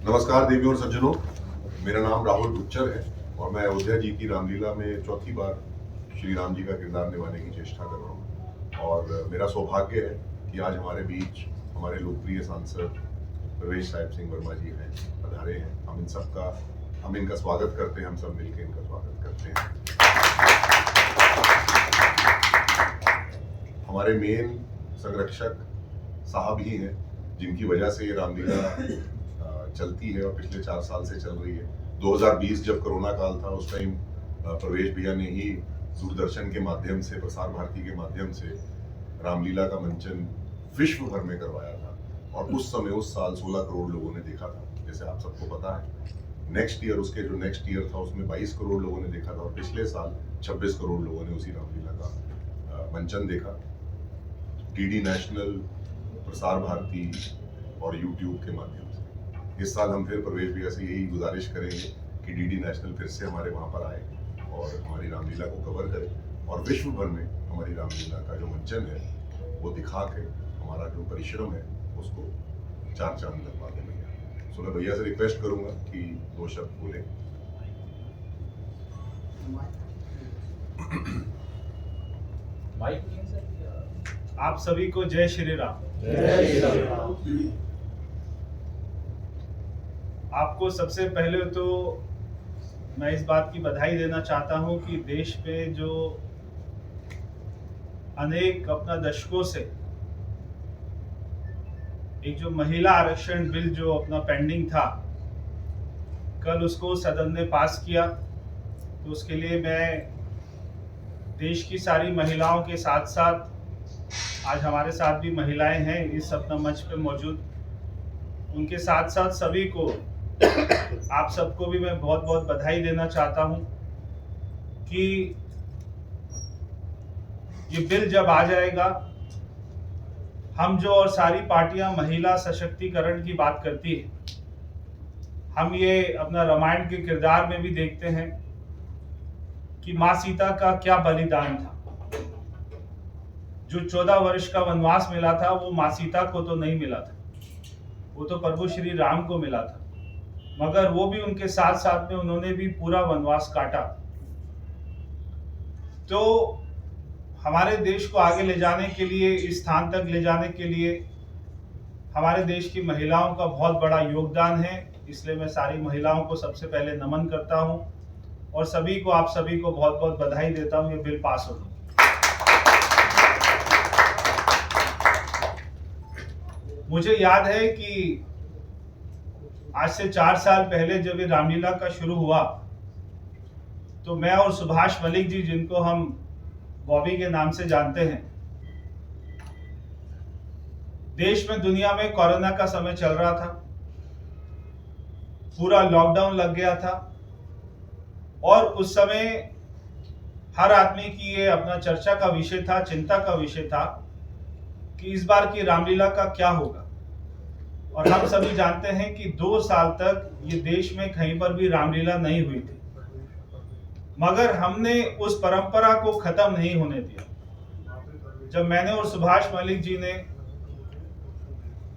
नमस्कार देवियों और सज्जनों, मेरा नाम राहुल गुज्जर है और मैं अयोध्या जी की रामलीला में चौथी बार श्री राम जी का किरदार निभाने की चेष्टा कर रहा हूँ। और मेरा सौभाग्य है कि आज हमारे बीच हमारे लोकप्रिय सांसद प्रवेश साहिब सिंह वर्मा जी हैं, पधारे हैं। हम इनका स्वागत करते हैं, हम सब मिलकर इनका स्वागत करते हैं। हमारे मेन संरक्षक साहब ही हैं जिनकी वजह से ये रामलीला चलती है और पिछले 4 साल से चल रही है। 2020 जब कोरोना काल था, उस टाइम प्रवेश भैया ने ही दूरदर्शन के माध्यम से, प्रसार भारती के माध्यम से रामलीला का मंचन विश्व भर में करवाया था और उस साल 16 करोड़ लोगों ने देखा था, जैसे आप सबको पता है। नेक्स्ट ईयर था उसमें 22 करोड़ लोगों ने देखा था और पिछले साल 26 करोड़ लोगों ने उसी रामलीला का मंचन देखा। डीडी नेशनल, प्रसार भारती और यूट्यूब के माध्यम से। इस साल हम फिर प्रवेश भैया से यही गुजारिश करेंगे कि डीडी नेशनल फिर से हमारे वहाँ पर आए और हमारी रामलीला को कवर करे और विश्व भर में हमारी रामलीला का जो मंचन है वो दिखा के हमारा जो परिश्रम है उसको 4 चांद लगवा दें भैया। सो मैं भैया से रिक्वेस्ट करूँगा कि 2 शब्द बोलें। आप सभी को जय श्री राम। जय श्री राम। आपको सबसे पहले तो मैं इस बात की बधाई देना चाहता हूं कि देश में जो अनेक अपना दशकों से एक जो महिला आरक्षण बिल जो अपना पेंडिंग था, कल उसको सदन ने पास किया। तो उसके लिए मैं देश की सारी महिलाओं के साथ साथ, आज हमारे साथ भी महिलाएं हैं इस अपना मंच पे मौजूद, उनके साथ साथ सभी को, आप सबको भी मैं बहुत बहुत बधाई देना चाहता हूं कि ये बिल जब आ जाएगा, हम जो और सारी पार्टियां महिला सशक्तिकरण की बात करती है, हम ये अपना रामायण के किरदार में भी देखते हैं कि माँ सीता का क्या बलिदान था। जो 14 वर्ष का वनवास मिला था वो माँ सीता को तो नहीं मिला था, वो तो प्रभु श्री राम को मिला था, मगर वो भी उनके साथ साथ में उन्होंने भी पूरा वनवास काटा। तो हमारे देश को आगे ले जाने के लिए, इस स्थान तक ले जाने के लिए हमारे देश की महिलाओं का बहुत बड़ा योगदान है। इसलिए मैं सारी महिलाओं को सबसे पहले नमन करता हूं और आप सभी को बहुत बहुत बधाई देता हूं ये बिल पास होने। मुझे याद है कि आज से 4 साल पहले जब ये रामलीला का शुरू हुआ, तो मैं और सुभाष मलिक जी, जिनको हम बॉबी के नाम से जानते हैं, देश में दुनिया में कोरोना का समय चल रहा था, पूरा लॉकडाउन लग गया था और उस समय हर आदमी की ये अपना चर्चा का विषय था, चिंता का विषय था कि इस बार की रामलीला का क्या होगा। और हम सभी जानते हैं कि 2 साल तक ये देश में कहीं पर भी रामलीला नहीं हुई थी, मगर हमने उस परंपरा को खत्म नहीं होने दिया। जब मैंने और सुभाष मलिक जी ने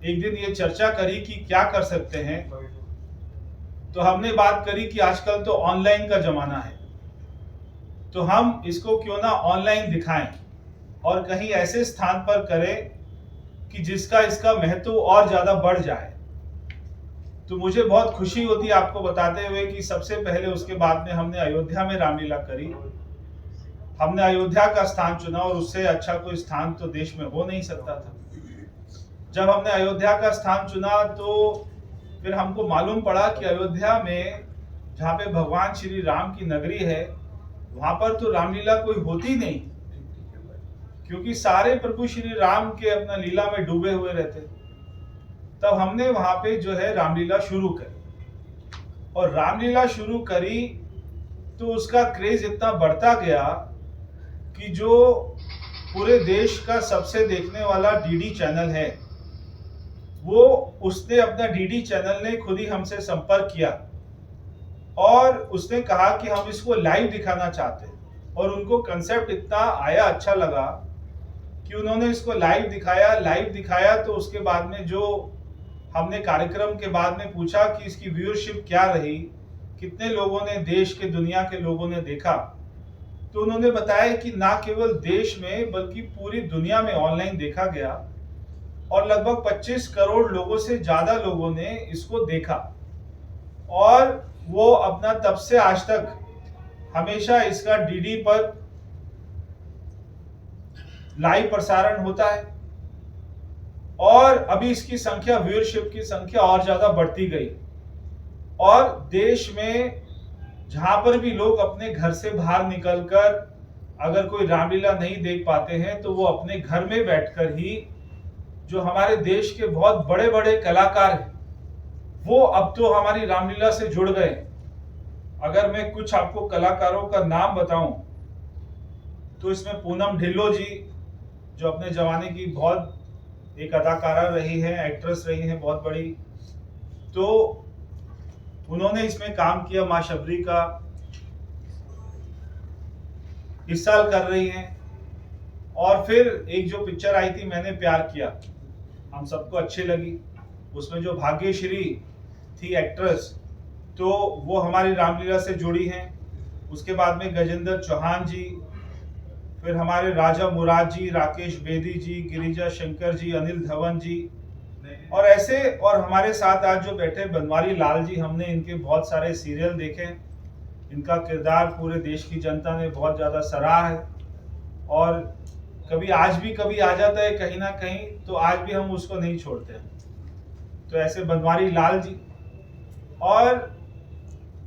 एक दिन ये चर्चा करी कि क्या कर सकते हैं, तो हमने बात करी कि आजकल तो ऑनलाइन का जमाना है, तो हम इसको क्यों ना ऑनलाइन दिखाएं और कहीं ऐसे स्थान पर करें कि जिसका इसका महत्व और ज्यादा बढ़ जाए। तो मुझे बहुत खुशी होती है आपको बताते हुए कि सबसे पहले उसके बाद में हमने अयोध्या में रामलीला करी। हमने अयोध्या का स्थान चुना और उससे अच्छा कोई स्थान तो देश में हो नहीं सकता था। जब हमने अयोध्या का स्थान चुना तो फिर हमको मालूम पड़ा कि अयोध्या में, जहाँ पे भगवान श्री राम की नगरी है, वहां पर तो रामलीला कोई होती नहीं, क्योंकि सारे प्रभु श्री राम के अपना लीला में डूबे हुए रहते। तब हमने वहां पे जो है रामलीला शुरू करी और रामलीला शुरू करी तो उसका क्रेज इतना बढ़ता गया कि जो पूरे देश का सबसे देखने वाला डीडी चैनल है, वो उसने अपना डीडी चैनल ने खुद ही हमसे संपर्क किया और उसने कहा कि हम इसको लाइव दिखाना चाहते हैं। और उनको कंसेप्ट इतना आया, अच्छा लगा कि उन्होंने इसको लाइव दिखाया तो उसके बाद में जो हमने कार्यक्रम के बाद में पूछा कि इसकी व्यूअरशिप क्या रही, कितने लोगों ने, देश के दुनिया के लोगों ने देखा, तो उन्होंने बताया कि ना केवल देश में बल्कि पूरी दुनिया में ऑनलाइन देखा गया और लगभग 25 करोड़ लोगों से ज्यादा लोगों ने इसको देखा। और वो अपना तब से आज तक हमेशा इसका डीडी पर लाइव प्रसारण होता है और अभी इसकी संख्या, व्यूअरशिप की संख्या और ज्यादा बढ़ती गई और देश में जहां पर भी लोग अपने घर से बाहर निकलकर अगर कोई रामलीला नहीं देख पाते हैं तो वो अपने घर में बैठकर ही, जो हमारे देश के बहुत बड़े बड़े कलाकार हैं वो अब तो हमारी रामलीला से जुड़ गए। अगर मैं कुछ आपको कलाकारों का नाम बताऊं तो इसमें पूनम ढिल्लो जी, जो अपने जमाने की बहुत एक अदाकारा रही है, एक्ट्रेस रही है बहुत बड़ी, तो उन्होंने इसमें काम किया। माँ शबरी का इस साल कर रही हैं। और फिर एक जो पिक्चर आई थी मैंने प्यार किया, हम सबको अच्छी लगी, उसमें जो भाग्यश्री थी एक्ट्रेस, तो वो हमारी रामलीला से जुड़ी हैं। उसके बाद में गजेंद्र चौहान जी, फिर हमारे राजा मुराद जी, राकेश बेदी जी, गिरिजा शंकर जी, अनिल धवन जी, और ऐसे, और हमारे साथ आज जो बैठे बनवारी लाल जी, हमने इनके बहुत सारे सीरियल देखे, इनका किरदार पूरे देश की जनता ने बहुत ज़्यादा सराहा है और कभी आज भी कभी आ जाता है कहीं ना कहीं, तो आज भी हम उसको नहीं छोड़ते हैं। तो ऐसे बनवारी लाल जी, और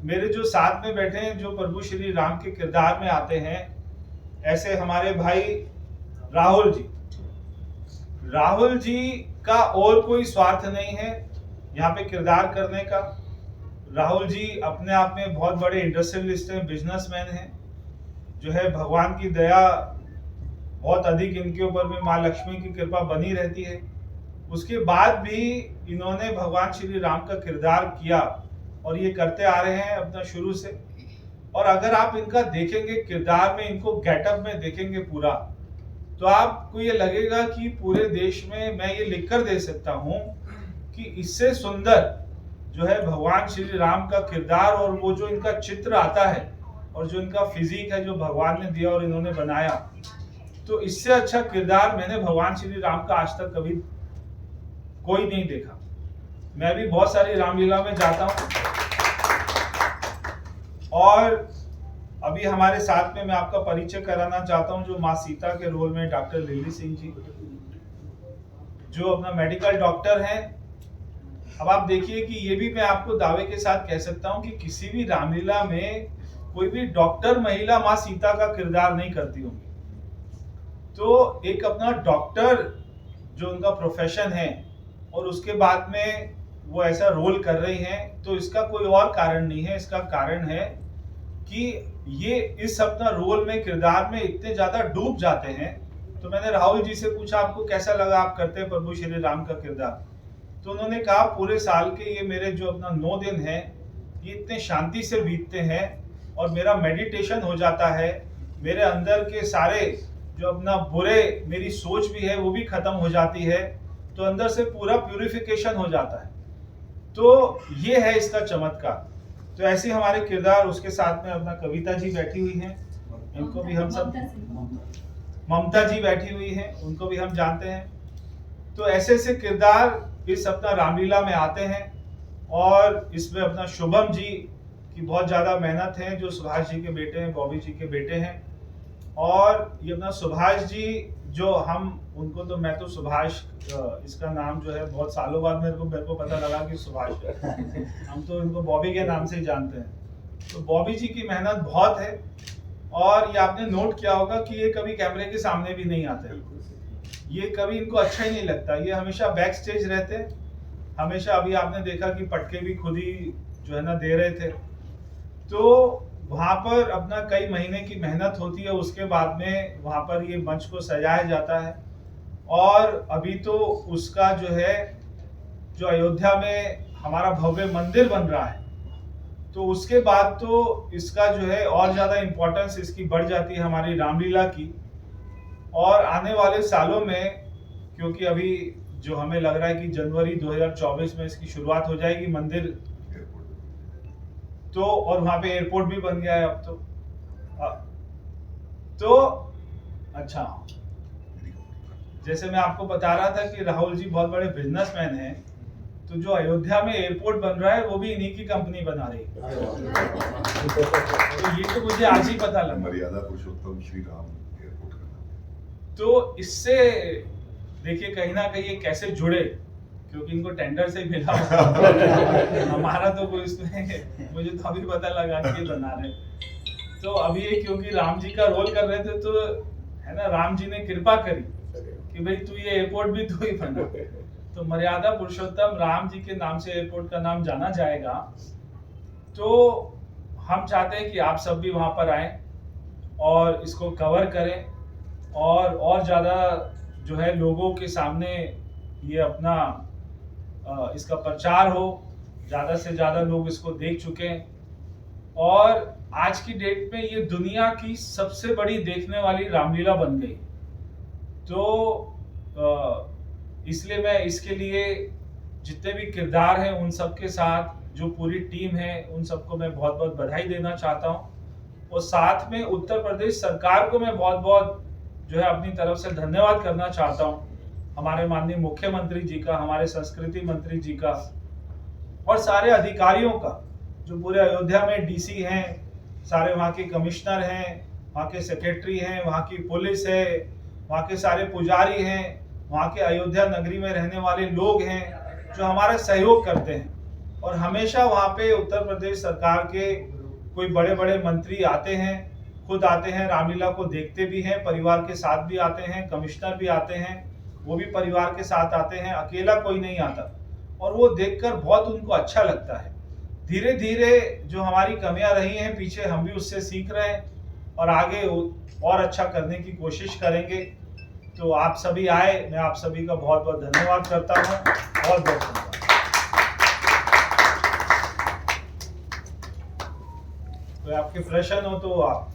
मेरे जो साथ में बैठे हैं जो प्रभु श्री राम के किरदार में आते हैं, ऐसे हमारे भाई राहुल जी। राहुल जी का और कोई स्वार्थ नहीं है यहाँ पे किरदार करने का। राहुल जी अपने आप में बहुत बड़े इंडस्ट्रियलिस्ट हैं, बिजनेसमैन हैं, जो है भगवान की दया बहुत अधिक इनके ऊपर में, माँ लक्ष्मी की कृपा बनी रहती है। उसके बाद भी इन्होंने भगवान श्री राम का किरदार किया और ये करते आ रहे हैं अपना शुरू से। और अगर आप इनका देखेंगे किरदार में, इनको गेटअप में देखेंगे पूरा, तो आपको ये लगेगा कि पूरे देश में मैं ये लिख कर दे सकता हूँ कि इससे सुंदर जो है भगवान श्री राम का किरदार और वो जो इनका चित्र आता है और जो इनका फिजिक है जो भगवान ने दिया और इन्होंने बनाया, तो इससे अच्छा किरदार मैंने भगवान श्री राम का आज तक कभी कोई नहीं देखा। मैं भी बहुत सारी रामलीला में जाता हूँ और अभी हमारे साथ में मैं आपका परिचय कराना चाहता हूं जो माँ सीता के रोल में डॉक्टर लिली सिंह जी, जो अपना मेडिकल डॉक्टर हैं। अब आप देखिए कि ये भी मैं आपको दावे के साथ कह सकता हूं कि किसी भी रामलीला में कोई भी डॉक्टर महिला माँ सीता का किरदार नहीं करती होंगी। तो एक अपना डॉक्टर जो उनका प्रोफेशन है और उसके बाद में वो ऐसा रोल कर रही हैं, तो इसका कोई और कारण नहीं है। इसका कारण है कि ये इस अपना रोल में, किरदार में इतने ज्यादा डूब जाते हैं। तो मैंने राहुल जी से पूछा आपको कैसा लगा आप करते हैं प्रभु श्री राम का किरदार, तो उन्होंने कहा पूरे साल के ये मेरे जो अपना 9 दिन हैं ये इतने शांति से बीतते हैं और मेरा मेडिटेशन हो जाता है, मेरे अंदर के सारे जो अपना बुरे, मेरी सोच भी है वो भी खत्म हो जाती है, तो अंदर से पूरा प्यूरिफिकेशन हो जाता है। तो ये है इसका चमत्कार। तो ऐसे हमारे किरदार, उसके साथ में अपना कविता जी बैठी हुई हैं, इनको भी हम सब, ममता जी बैठी हुई हैं, उनको भी हम जानते हैं। तो ऐसे ऐसे किरदार इस अपना रामलीला में आते हैं और इसमें अपना शुभम जी की बहुत ज्यादा मेहनत है, जो सुभाष जी के बेटे हैं, बॉबी जी के बेटे हैं। और ये अपना सुभाष जी जो हम उनको, तो मैं तो सुभाष इसका नाम जो है बहुत सालों बाद मेरे को पता लगा कि सुभाष है। हम तो इनको बॉबी के नाम से ही जानते हैं। तो बॉबी जी की मेहनत बहुत है और ये आपने नोट किया होगा कि ये कभी कैमरे के सामने भी नहीं आते, ये कभी इनको अच्छा ही नहीं लगता, ये हमेशा बैक स्टेज रहते हैं हमेशा। अभी आपने देखा कि पटके भी खुद ही जो है ना दे रहे थे। तो वहां पर अपना कई महीने की मेहनत होती है, उसके बाद में वहां पर ये मंच को सजाया जाता है। और अभी तो उसका जो है, जो अयोध्या में हमारा भव्य मंदिर बन रहा है, तो उसके बाद तो इसका जो है और ज्यादा इम्पोर्टेंस इसकी बढ़ जाती है हमारी रामलीला की। और आने वाले सालों में, क्योंकि अभी जो हमें लग रहा है कि जनवरी 2024 में इसकी शुरुआत हो जाएगी मंदिर। तो और वहां पे एयरपोर्ट भी बन गया है अब तो अच्छा, जैसे मैं आपको बता रहा था कि राहुल जी बहुत बड़े बिजनेसमैन हैं, तो जो अयोध्या में एयरपोर्ट बन रहा है वो भी इन्हीं की कंपनी बना रही है। तो ये तो मुझे आज ही पता लगा। मर्यादा पुरुषोत्तम श्री राम एयरपोर्ट का नाम। तो इससे देखिए कहीं ना कहीं ये कैसे जुड़े, क्योंकि इनको टेंडर से मिला हमारा तो कोई इसमें मुझे तो अभी पता लगा कि ये बना रहे। तो अभी ये क्योंकि राम जी का रोल कर रहे थे, तो है ना, राम जी ने कृपा करी कि भाई तू ये एयरपोर्ट भी तू ही बना। तो मर्यादा पुरुषोत्तम राम जी के नाम से एयरपोर्ट का नाम जाना जाएगा। तो हम चाहते हैं कि आप सब भी वहां पर आए और इसको कवर करें और ज्यादा जो है लोगों के सामने ये अपना इसका प्रचार हो, ज्यादा से ज्यादा लोग इसको देख चुके हैं। और आज की डेट में ये दुनिया की सबसे बड़ी देखने वाली रामलीला बन गई। तो इसलिए मैं इसके लिए जितने भी किरदार हैं उन सब के साथ जो पूरी टीम है उन सबको मैं बहुत बहुत बधाई देना चाहता हूँ। और साथ में उत्तर प्रदेश सरकार को मैं बहुत बहुत जो है अपनी तरफ से धन्यवाद करना चाहता हूँ, हमारे माननीय मुख्यमंत्री जी का, हमारे संस्कृति मंत्री जी का और सारे अधिकारियों का, जो पूरे अयोध्या में डीसी हैं, सारे वहाँ के कमिश्नर हैं, वहाँ के सेक्रेटरी हैं, वहाँ की पुलिस है, वहाँ के सारे पुजारी हैं, वहाँ के अयोध्या नगरी में रहने वाले लोग हैं जो हमारा सहयोग करते हैं। और हमेशा वहाँ पे उत्तर प्रदेश सरकार के कोई बड़े बड़े मंत्री आते हैं, खुद आते हैं, रामलीला को देखते भी हैं, परिवार के साथ भी आते हैं, कमिश्नर भी आते हैं, वो भी परिवार के साथ आते हैं, अकेला कोई नहीं आता। और वो देखकर बहुत उनको अच्छा लगता है। धीरे धीरे जो हमारी कमियां रही हैं पीछे, हम भी उससे सीख रहे हैं और आगे और अच्छा करने की कोशिश करेंगे। तो आप सभी आए, मैं आप सभी का बहुत बहुत धन्यवाद करता हूँ। बहुत बहुत धन्यवाद। तो आपके प्रश्न हो तो आप